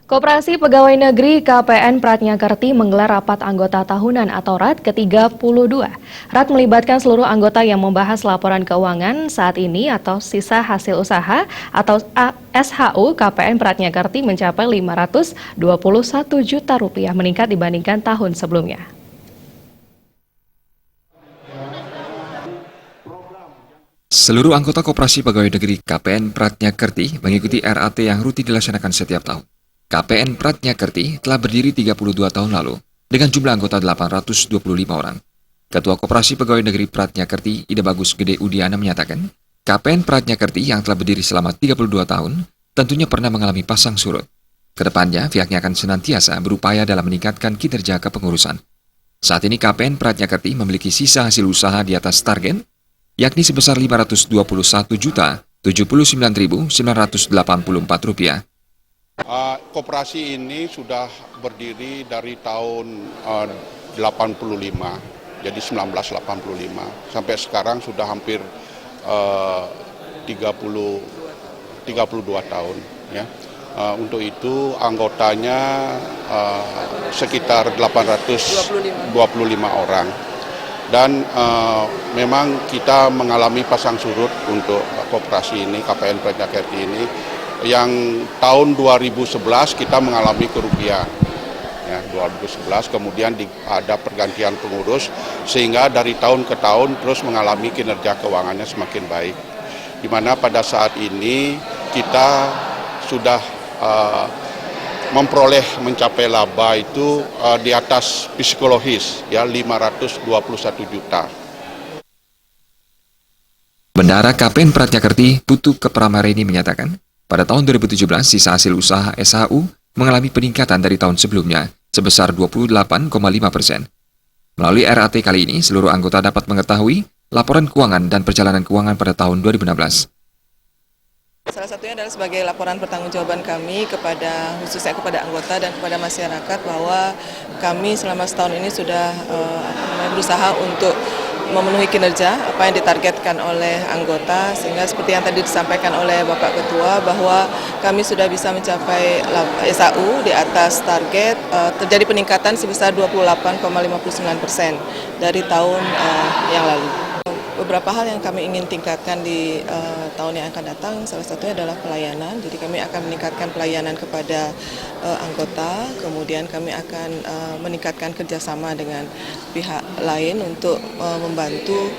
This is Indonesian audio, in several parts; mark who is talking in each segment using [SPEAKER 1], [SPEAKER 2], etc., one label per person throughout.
[SPEAKER 1] Koperasi Pegawai Negeri KPN Pratnyakerti menggelar rapat anggota tahunan atau RAT ke-32. RAT melibatkan seluruh anggota yang membahas laporan keuangan saat ini atau sisa hasil usaha atau SHU KPN Pratnyakerti mencapai Rp521 juta meningkat dibandingkan tahun sebelumnya.
[SPEAKER 2] Seluruh anggota Koperasi Pegawai Negeri KPN Pratnyakerti mengikuti RAT yang rutin dilaksanakan setiap tahun. KPN Pratnyakerti telah berdiri 32 tahun lalu dengan jumlah anggota 825 orang. Ketua Koperasi Pegawai Negeri Pratnyakerti, Ida Bagus Gede Udiana menyatakan, KPN Pratnyakerti yang telah berdiri selama 32 tahun tentunya pernah mengalami pasang surut. Kedepannya, pihaknya akan senantiasa berupaya dalam meningkatkan kinerja kepengurusan. Saat ini KPN Pratnyakerti memiliki sisa hasil usaha di atas target, yakni sebesar Rp521.079.984.
[SPEAKER 3] Koperasi ini sudah berdiri dari tahun 85, jadi 1985. Sampai sekarang sudah hampir 32 tahun. Ya. Untuk itu anggotanya sekitar 825 orang. Dan memang kita mengalami pasang surut untuk koperasi ini, KPN Pratnyakerti ini, yang tahun 2011 kita mengalami kerugian. Ya, 2011 kemudian ada pergantian pengurus sehingga dari tahun ke tahun terus mengalami kinerja keuangannya semakin baik. Di mana pada saat ini kita sudah memperoleh mencapai laba itu di atas psikologis, ya, 521 juta.
[SPEAKER 2] Bendahara KPN Pratnyakerti, Putu Kepramarini menyatakan, pada tahun 2017 sisa hasil usaha SHU mengalami peningkatan dari tahun sebelumnya sebesar 28,5%. Melalui RAT kali ini, seluruh anggota dapat mengetahui laporan keuangan dan perjalanan keuangan pada tahun 2016.
[SPEAKER 4] Salah satunya adalah sebagai laporan pertanggungjawaban kami khususnya kepada anggota dan kepada masyarakat bahwa kami selama setahun ini sudah berusaha untuk memenuhi kinerja apa yang ditargetkan oleh anggota, sehingga seperti yang tadi disampaikan oleh Bapak Ketua bahwa kami sudah bisa mencapai SHU di atas target, terjadi peningkatan sebesar 28,59% dari tahun yang lalu. Beberapa hal yang kami ingin tingkatkan di tahun yang akan datang, salah satunya adalah pelayanan. Jadi kami akan meningkatkan pelayanan kepada anggota, kemudian kami akan meningkatkan kerjasama dengan pihak lain untuk membantu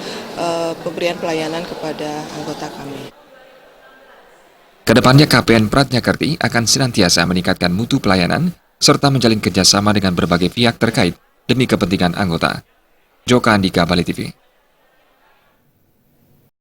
[SPEAKER 4] pemberian pelayanan kepada anggota kami.
[SPEAKER 2] Kedepannya KPN Pratnyakerti akan senantiasa meningkatkan mutu pelayanan serta menjalin kerjasama dengan berbagai pihak terkait demi kepentingan anggota. Joka Andika, Bali TV.